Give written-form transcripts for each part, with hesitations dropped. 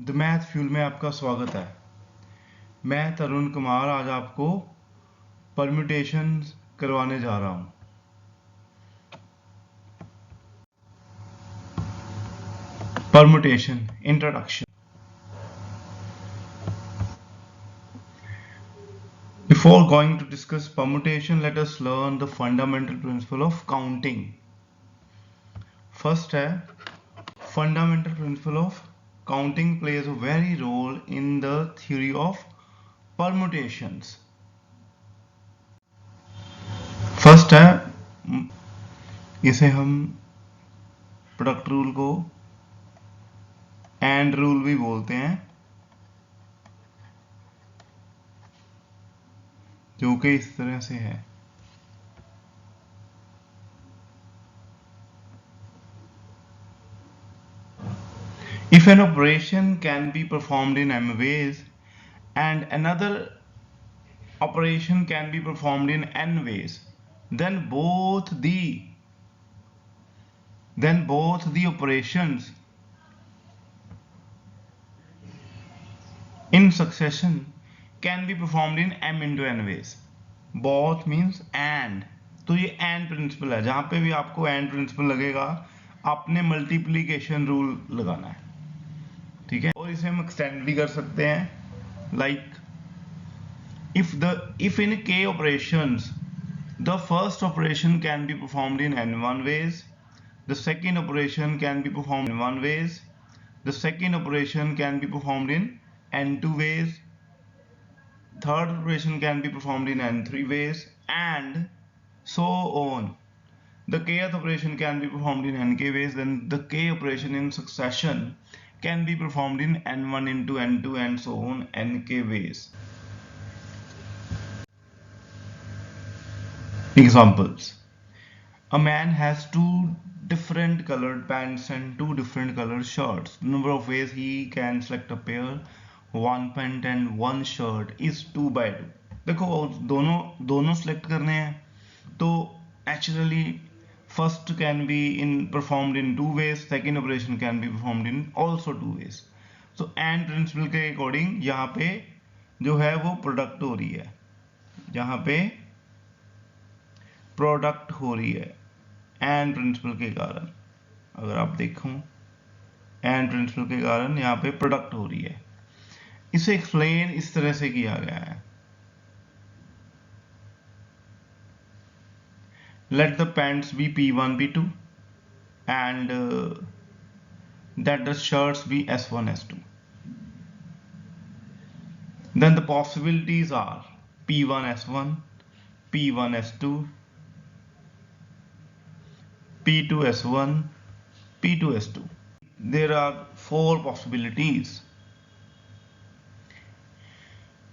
The math fuel में आपका स्वागत है। मैं तरुण कुमार आज आपको परम्यूटेशन करवाने जा रहा हूं। Permutation introduction. Before going to discuss permutation, let us learn the fundamental principle of counting. First है fundamental principle of counting plays a very role in the theory of permutations. First है, इसे हम product rule को and rule भी बोलते हैं, जो कि इस तरह से है। If an operation can be performed in m ways and another operation can be performed in n ways, then both the operations in succession can be performed in m into n ways. Both means and, तो ये and principal है। जहां पे भी आपको and principal लगेगा आपने multiplication rule लगाना है, ठीक है। और इसे हम एक्सटेंड भी कर सकते हैं, like if in k operations the first operation can be performed in n1 ways, the second operation can be performed in n1 ways, the second operation can be performed in n2 ways, third operation can be performed in n3 ways, and so on. The kth operation can be performed in nk ways, then the k operation in succession can be performed in n1 into n2 and so on nk ways. Examples: a man has two different colored pants and two different colored shirts. The number of ways he can select a pair, one pant and one shirt is 2 by 2. देखो दोनों select करने हैं तो naturally first can be performed in 2 ways, second operation can be performed in also 2 ways. So and principle के according यहाँ पे जो है वो प्रोडक्ट हो रही है, यहाँ पे प्रोडक्ट हो रही है एंड प्रिंसिपल के कारण। अगर आप देखो एंड प्रिंसिपल के कारण यहाँ पे प्रोडक्ट हो रही है। इसे एक्सप्लेन इस तरह से किया गया है, let the pants be p1 p2 and that the shirts be s1 s2. Then the possibilities are p1 s1, p1 s2, p2 s1, p2 s2. There are 4 possibilities.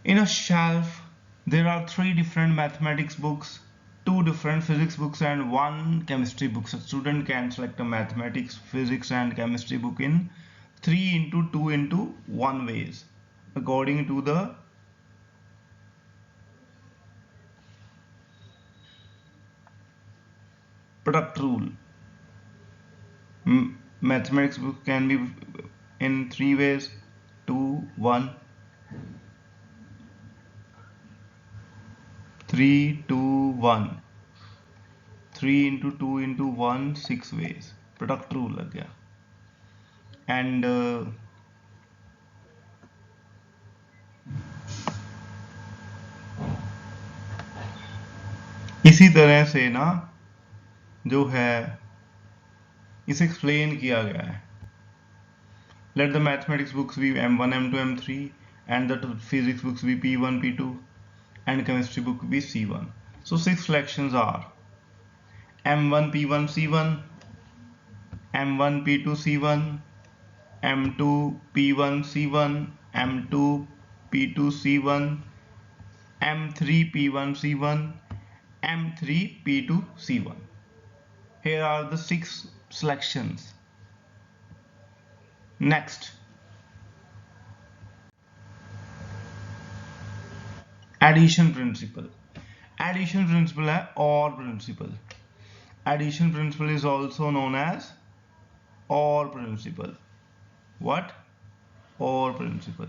In a shelf there are 3 different mathematics books, 2 different physics books and 1 chemistry book. So student can select a mathematics, physics and chemistry book in 3 into 2 into 1 ways according to the product rule. Mathematics book can be in 3 ways, 2, 1, 3, 2, 1, 3 into 2 into 1, 6 ways. Product rule लग गया। And इसी तरह से ना जो है इसे explain किया गया है। Let the mathematics books be m1 m2 m3 and the physics books be p1 p2 and chemistry book be c1. So 6 selections are m1 p1 c1, m1 p2 c1, m2 p1 c1, m2 p2 c1, m3 p1 c1, m3 p2 c1. Here are the 6 selections. Next, addition principle. Addition principle है OR principle. Addition principle is also known as OR principle. What? or principle.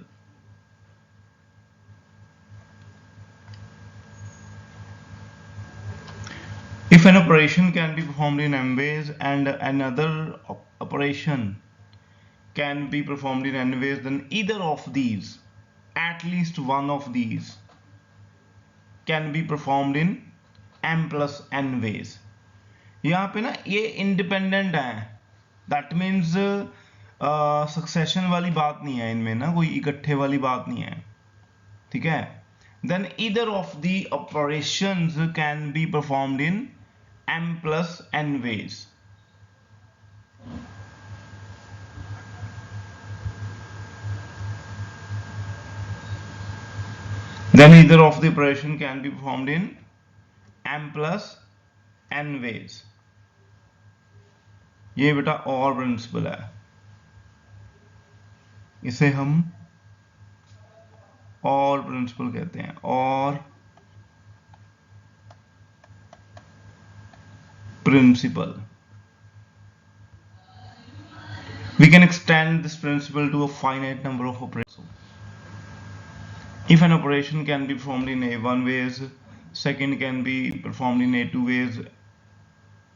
If an operation can be performed in m ways and another operation can be performed in n ways, then either of these, at least one of these, can be performed in m plus n ways. यहाँ पे ना ये independent है, that means succession वाली बात नहीं है इनमें ना, कोई इकट्ठे वाली बात नहीं है, ठीक है. Then either of the operations can be performed in m plus n ways. Then either of the operation can be performed in m plus n ways. ये बेटा और प्रिंसिपल है, इसे हम और प्रिंसिपल कहते हैं. और principle. We can extend this principle to a finite number of operations. If an operation can be performed in A1 ways, second can be performed in A2 ways,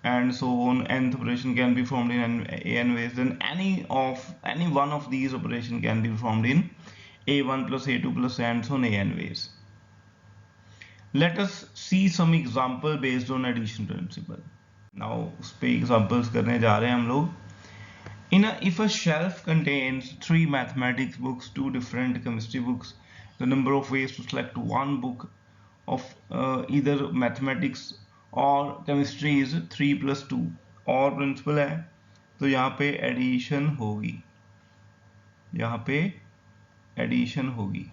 and so on, nth operation can be performed in an ways, then any one of these operation can be performed in A1 plus A2 plus and so on an ways. Let us see some example based on addition principle. Now उस पे examples करने जा रहे हैं हम लोग. If a shelf contains 3 mathematics books, 2 different chemistry books, the number of ways to select one book of either mathematics or chemistry is 3 plus 2. और principal है तो यहाँ पे एडिशन होगी, यहाँ पे एडिशन होगी.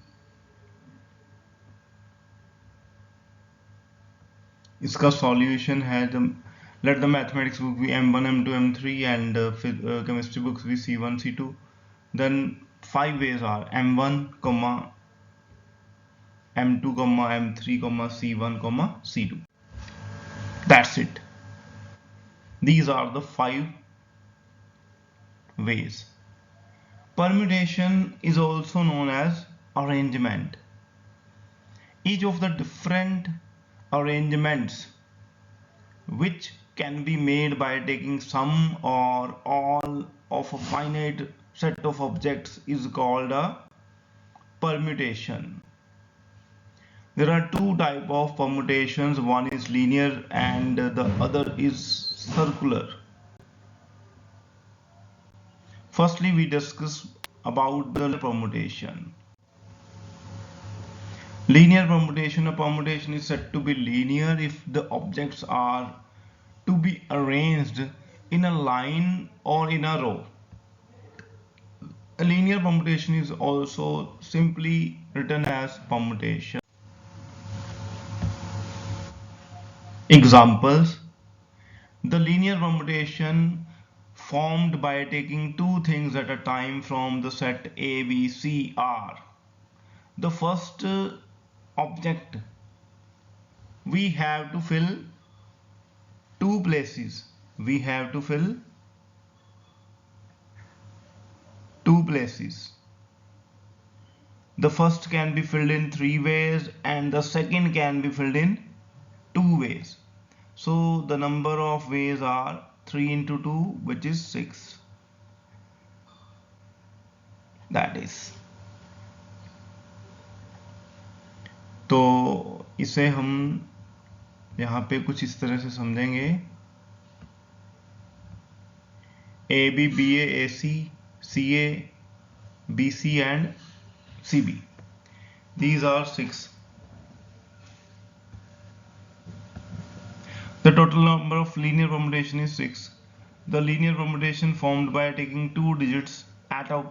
इसका सॉल्यूशन है, जब let the mathematics book be m1 m2 m3 and chemistry books be c1 c2, then 5 ways are m1 m2 m3 c1 c2. That's it. These are the 5 ways. Permutation is also known as arrangement. Each of the different arrangements which can be made by taking some or all of a finite set of objects is called a permutation. There are two types of permutations, one is linear and the other is circular. Firstly, we discuss about the permutation. Linear permutation. A permutation is said to be linear if the objects are to be arranged in a line or in a row. A linear permutation is also simply written as permutation. Examples: the linear permutation formed by taking two things at a time from the set A, B, C are. The first object we have to fill two places. We have to fill two places. The first can be filled in 3 ways and the second can be filled in 2 ways. So the number of ways are 3 into 2, which is 6. That is. तो इसे हम यहाँ पे कुछ इस तरह से समझेंगे. A B B A C C A B C and C B. These are 6. The total number of linear permutation is 6. The linear permutation formed by taking two digits at a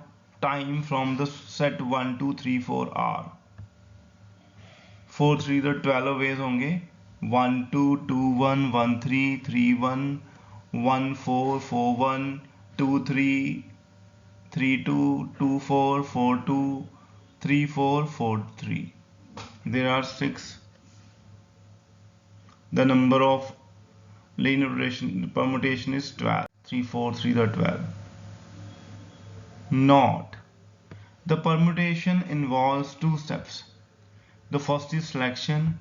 time from the set 1, 2, 3, 4 are. 4 3 the 12 ways होंगे. 1 2 2 1 1 3 3 1 1 4 4 1 2 3 3 2 2 4 4 2 3 4 4 3. There are 6. The number of linear permutation is 12. 3 4 3 the 12. Not. The permutation involves two steps. The first is selection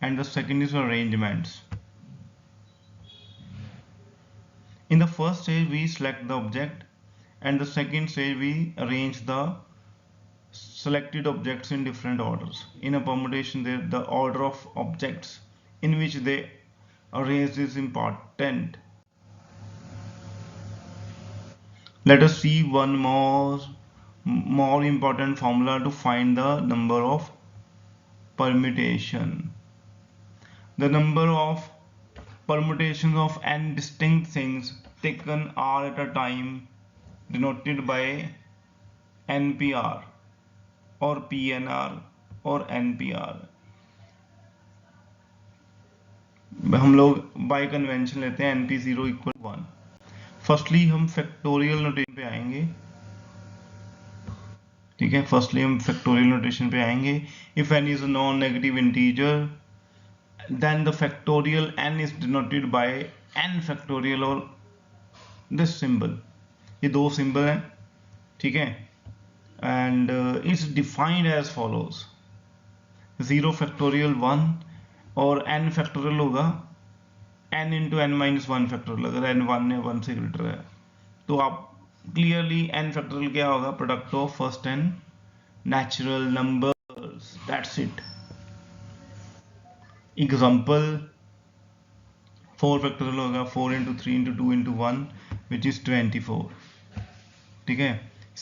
and the second is arrangements. In the first stage we select the object, and the second stage we arrange the selected objects in different orders. In a permutation, the order of objects in which they arranged is important. Let us see one more important formula to find the number of permutation. The number of permutations of n distinct things taken are at a time denoted by NPR और PNR और NPR. हम लोग bye convention लेते हैं NP0 = 1. Firstly हम factorial notation पे आएंगे. ठीक है, फर्स्टली हम फैक्टोरियल नोटेशन पे आएंगे. If n is a non negative integer then the factorial n is denoted by n factorial और this symbol. ये दो सिंबल हैं. ठीक है, and it's defined as follows. 0 factorial 1 और n factorial होगा n into n minus 1 factorial. अगर n 1 है 1 से ग्रेटर है तो आप क्लियरली n factorial क्या होगा, product of first n natural numbers. That's it. Example 4 factorial होगा 4 into 3 into 2 into 1 which is 24. ठीक है,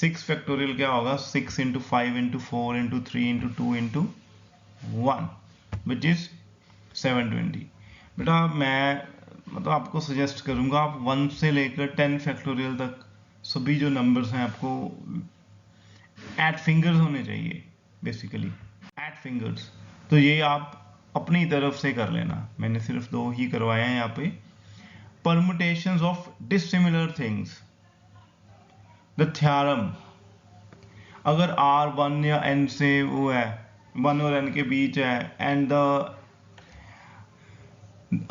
6 factorial क्या होगा, 6 into 5 into 4 into 3 into 2 into 1 which is 720. बेटा मैं मतलब आपको सजेस्ट करूंगा आप 1 से लेकर 10 factorial तक सभी जो नंबर्स हैं आपको एट फिंगर्स होने चाहिए. Basically eight fingers. तो ये आप अपनी तरफ से कर लेना. मैंने सिर्फ 2 ही करवाए हैं यहाँ पे. Permutations of dissimilar things. The theorem. अगर R1 या n से वो है 1 और n के बीच है एंड द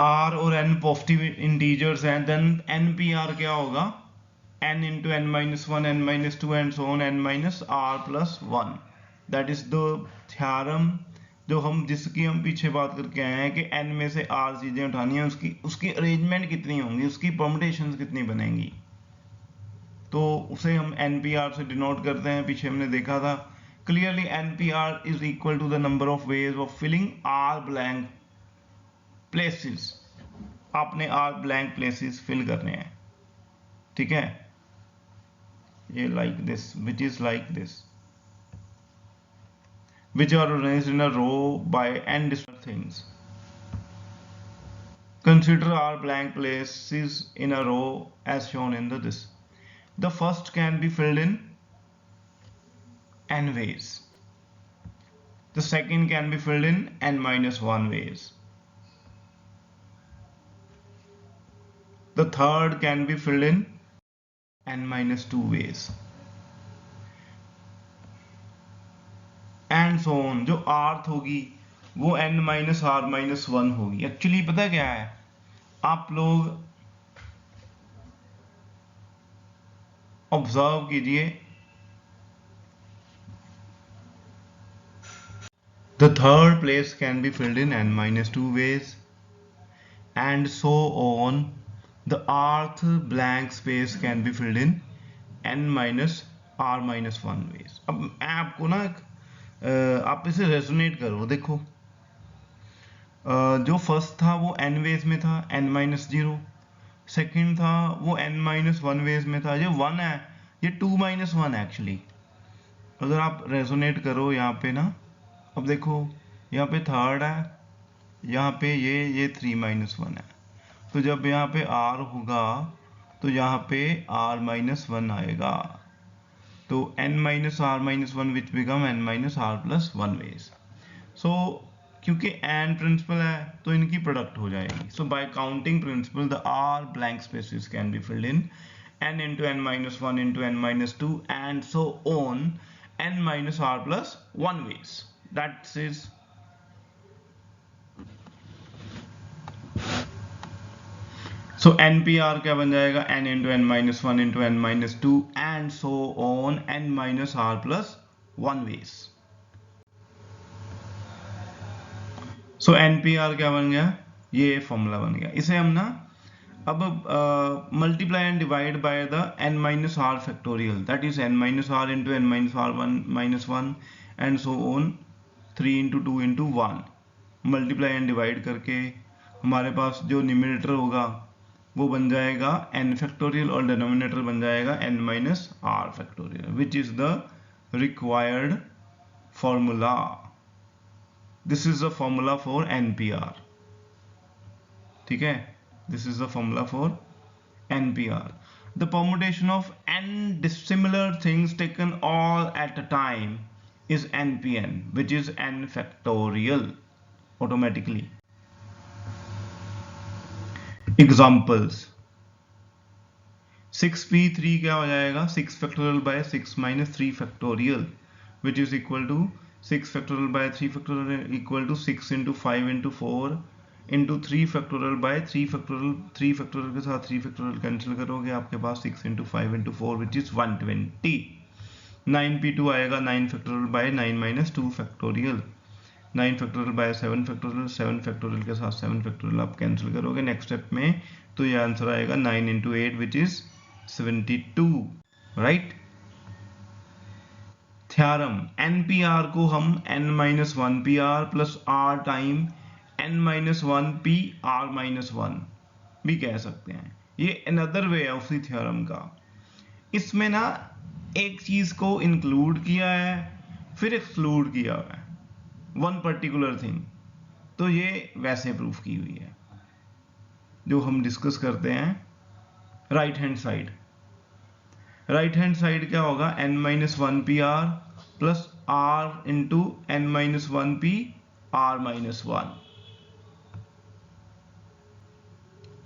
R और n पॉजिटिव इंटीजर्स हैं देन NPR क्या होगा, n into n minus 1 n minus 2 and so on n minus r plus 1. That is the theorem जो जिसकी हम पीछे बात करके आए हैं कि n में से r चीजें उठानी है, उसकी अरेंजमेंट कितनी होंगी, उसकी परमुटेशंस कितनी बनेंगी, तो उसे हम NPR से डिनोट करते हैं. पीछे हमने देखा था clearly NPR is equal to the number of ways of filling R blank places. आपने R ब्लैंक प्लेसेस फिल करने हैं. ठीक है, ये like this which is like this which are arranged in a row by n different things. Consider R blank places in a row as shown in this. The first can be filled in n ways. The second can be filled in n minus 1 ways. The third can be filled in n minus 2 ways. And so on. जो आर्थ होगी वो n minus R minus 1 होगी. Actually पता क्या है, आप लोग ऑब्जर्व कीजिए. The third place can be filled in n minus 2 ways and so on. The rth blank space can be filled in n minus R minus 1 ways. अब मैं आपको ना आप इसे रेजोनेट करो. देखो जो फर्स्ट था वो n वेज में था n माइनस 0. सेकेंड था वो n माइनस 1 वेज में था. ये 1 है, ये 2 माइनस 1 एक्चुअली. अगर आप रेजोनेट करो यहाँ पे ना, अब देखो यहाँ पे थर्ड है, यहाँ पे ये 3 माइनस 1 है. तो जब यहाँ पे r होगा तो यहाँ पे r माइनस 1 आएगा. तो n minus r minus 1 which become n minus r plus 1 ways. So क्योंकि and principle है तो इनकी प्रोडक्ट हो जाएगी. So by counting principle the r blank spaces can be filled in n into n minus 1 into n minus 2 and so on n minus r plus 1 ways. That is so NPR क्या बन जाएगा, n into n minus 1 into n minus 2 and so on n minus r plus one वेज। So NPR क्या बन गया, ये formula बन गया। इसे हम ना अब multiply and divide by the n minus R factorial, that is n minus R into n minus R one minus one and so on 3 into 2 into 1। Multiply and divide करके हमारे पास जो न्यूमरेटर होगा वो बन जाएगा n फैक्टोरियल और denominator बन जाएगा n minus R factorial, which is the required formula. This is the formula for NPR। ठीक है, this is the formula for NPR. The permutation of n dissimilar things taken all at a time is NPN, which is n factorial automatically. Examples: 6p3 क्या हो जाएगा, 6 factorial by 6 minus 3 factorial, which is equal to 6 factorial by 3 factorial equal to 6 into 5 into 4 into 3 factorial by 3 factorial, 3 factorial के साथ 3 factorial cancel करोगे, आपके पास 6 into 5 into 4 which is 120। 9p2 आएगा 9 factorial by 9 minus 2 factorial, 9 factorial by 7 factorial, 7 factorial के साथ 7 factorial आप cancel करोगे next step में, तो ये आंसर आएगा 9 into 8 which is 72, right. Theorem, NPR को हम n minus 1PR plus r time n minus 1p r minus 1 भी कह सकते हैं। ये अनदर वे है उसी थ्योरम का। इसमें ना एक चीज को इंक्लूड किया है फिर एक्सक्लूड किया हुआ है, वन पर्टिकुलर थिंग, तो ये वैसे प्रूफ की हुई है जो हम डिस्कस करते हैं। Right hand side, right hand side क्या होगा, n minus 1PR plus r into n minus 1p r minus 1।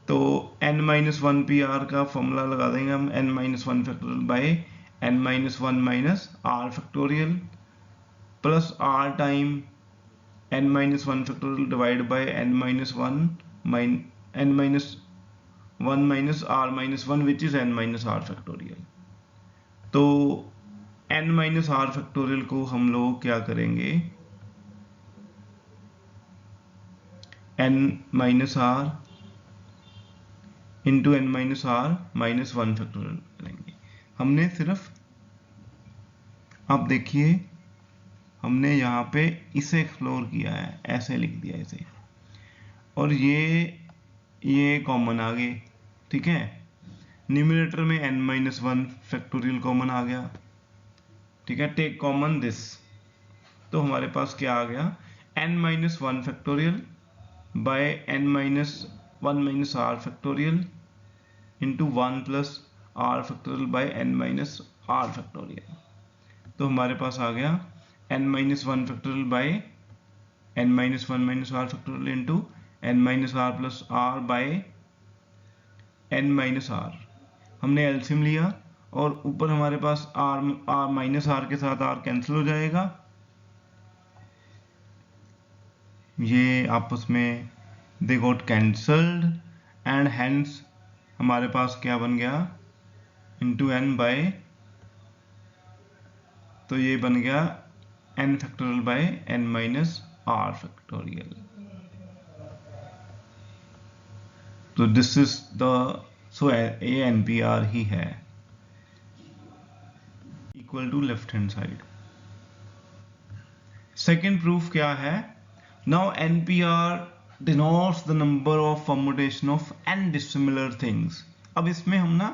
तो n माइनस 1PR का फॉर्मूला लगा देंगे हम, n minus 1 factorial by n minus 1 minus r factorial plus r time n minus 1 factorial divide by n minus 1 n minus 1 minus r minus 1 which is n minus r factorial. तो n minus r factorial को हम लोग क्या करेंगे, n minus r into n minus R minus 1 factorial करेंगे। हमने सिर्फ, आप देखिए हमने यहाँ पे इसे एक्सप्लोर किया है, ऐसे लिख दिया इसे, और ये कॉमन आ गए, ठीक है। न्यूमरेटर में n माइनस 1 फैक्टोरियल कॉमन आ गया, ठीक है, टेक कॉमन दिस, तो हमारे पास क्या आ गया, n minus 1 factorial by n minus 1 minus R factorial into 1 plus R factorial by n minus R factorial. तो हमारे पास आ गया n minus 1 factorial by n minus 1 minus R factorial into n minus R plus R by n minus R. हमने LCM लिया और ऊपर हमारे पास r माइनस आर के साथ r कैंसिल हो जाएगा, ये आपस में they got cancelled and hence हमारे पास क्या बन गया, इंटू n बाय, तो ये बन गया n factorial by n minus R factorial. तो दिस इज द, सो ये NPR ही है, equal to left hand side. Second proof क्या है, now NPR denotes the number of permutation of n dissimilar things। अब इसमें हम ना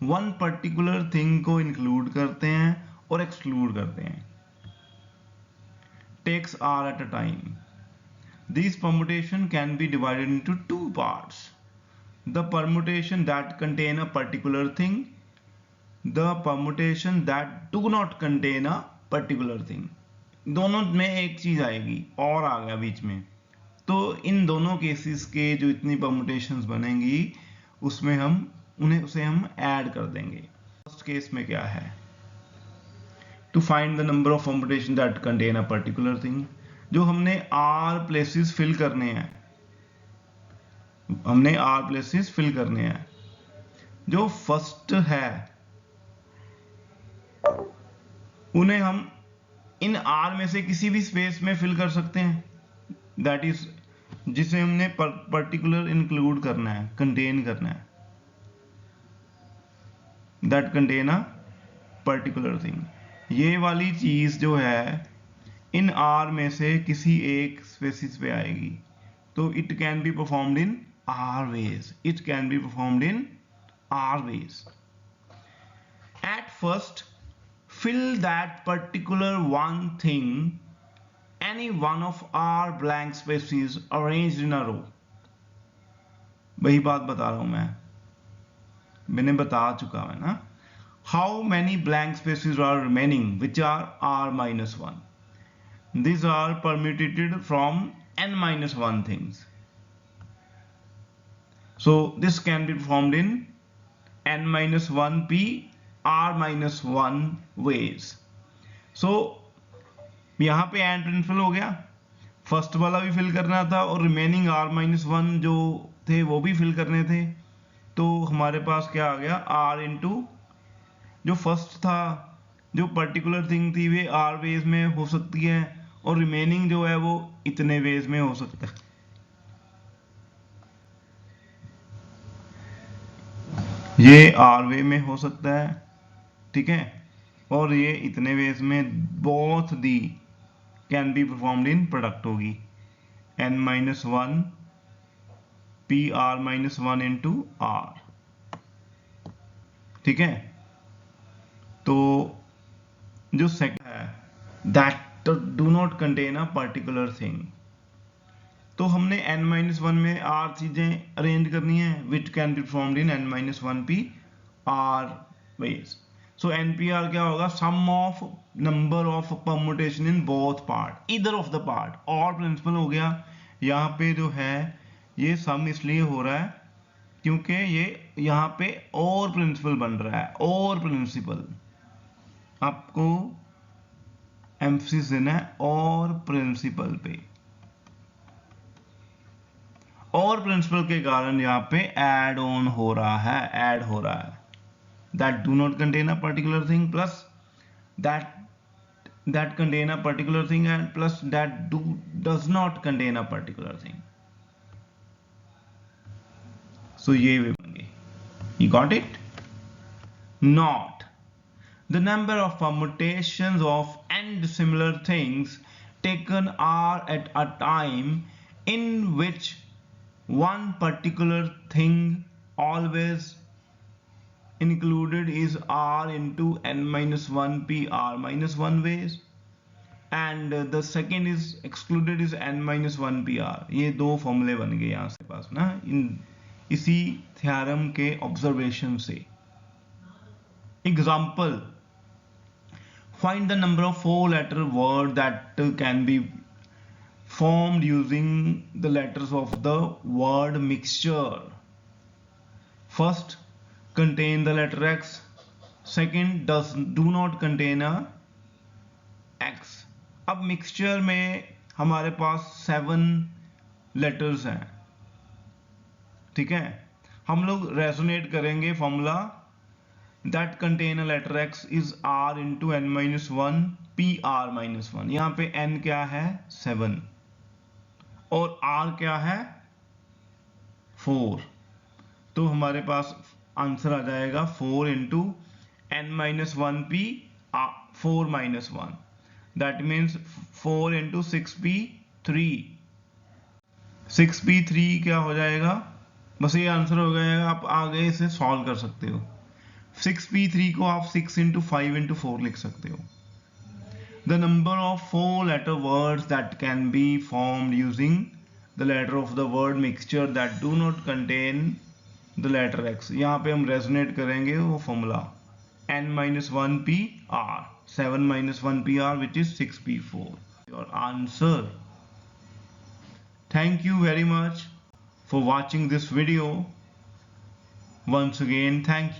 वन पर्टिकुलर थिंग को इंक्लूड करते हैं और एक्सक्लूड करते हैं, takes r at a time। These permutation can be divided into two parts, the permutation that contain a particular thing, the permutation that do not contain a particular thing। दोनों में एक चीज आएगी और आ गया बीच में, तो इन दोनों केसेस के जो इतनी परमुटेशंस बनेंगी उसमें हम उसे हम ऐड कर देंगे। फर्स्ट केस में क्या है, to find the number of permutation that contain a particular thing, जो हमने r प्लेसेस फिल करने हैं, हमने r प्लेसेस फिल करने हैं। जो फर्स्ट है उन्हें हम इन आर में से किसी भी स्पेस में फिल कर सकते हैं, दैट इज जिसे हमने पर्टिकुलर इंक्लूड करना है, कंटेन करना है, that contain a particular thing. ये वाली चीज जो है इन आर में से किसी एक स्पेसिस पे आएगी, तो it can be performed in R ways, it can be performed in R ways. At first, fill that particular one thing, any one of our blank spaces arranged in a row. वही बात बता रहा हूं मैंने बता चुका है ना। How many blank spaces are remaining, which are r minus 1? These are permutated from n minus 1 things. So this can be performed in n minus 1p r minus 1 ways. So यहाँ पे एंड प्रिंसिपल हो गया, first वाला भी fill करना था और remaining r minus 1 जो थे वो भी फिल करने थे। तो हमारे पास क्या आ गया, r इंटू जो फर्स्ट था, जो पर्टिकुलर थिंग थी वे r वेज में हो सकती है और रिमेनिंग जो है वो इतने वेज में हो सकता है। ये r वे में हो सकता है, ठीक है, और ये इतने वेज में, both the can be performed in product होगी n minus 1 p r minus 1 into r, ठीक है। तो जो सेकंड है that do not contain a particular thing, तो हमने n माइनस 1 में r चीजें अरेंज करनी है which can be performed in n minus 1 p r वेज। सो npr क्या होगा, sum of number of permutation in both part, इधर ऑफ द पार्ट, और प्रिंसिपल हो गया। यहाँ पे जो है ये सम इसलिए हो रहा है क्योंकि ये यहाँ पे और प्रिंसिपल बन रहा है, और प्रिंसिपल आपको एम्फसिस देना है और प्रिंसिपल पे, और प्रिंसिपल के कारण यहाँ पे ऐड ऑन हो रहा है, ऐड हो रहा है, that do not contain a particular thing plus that contain a particular thing and plus that does not contain a particular thing. So ये वे बन गए, you got it? Not the number of permutations of n dissimilar things taken are at a time in which one particular thing always included is r into n minus 1 p r minus 1 ways and the second is excluded is n minus 1 p r। ये दो फॉर्मूले बन गए यहाँ से पास ना, इसी theorem के ऑब्जर्वेशन से। Example, find the number of 4-letter word that can be formed using the letters of the word mixture. First, contain the letter x, second do not contain a x। अब mixture में हमारे पास 7 letters हैं, ठीक है। हम लोग resonate करेंगे formula that contain a letter x is r into n minus 1 p r minus 1। यहाँ पे n क्या है 7 और r क्या है 4, तो हमारे पास आंसर आ जाएगा 4 into n minus 1 p 4 minus 1, that means 4 into 6p 3, 6p3 क्या हो जाएगा, बस ये आंसर हो जाएगा। आप आगे इसे सॉल्व कर सकते हो, 6p3 को आप 6 इंटू 5 इंटू 4 लिख सकते हो। The number of 4-letter words that can be formed using the letter of the word mixture that do not contain the letter x। यहाँ पे हम रेजोनेट करेंगे वो formula n minus 1 p r, 7 minus 1 p r which is 6p4, your answer। Thank you very much for watching this video. Once again, thank you.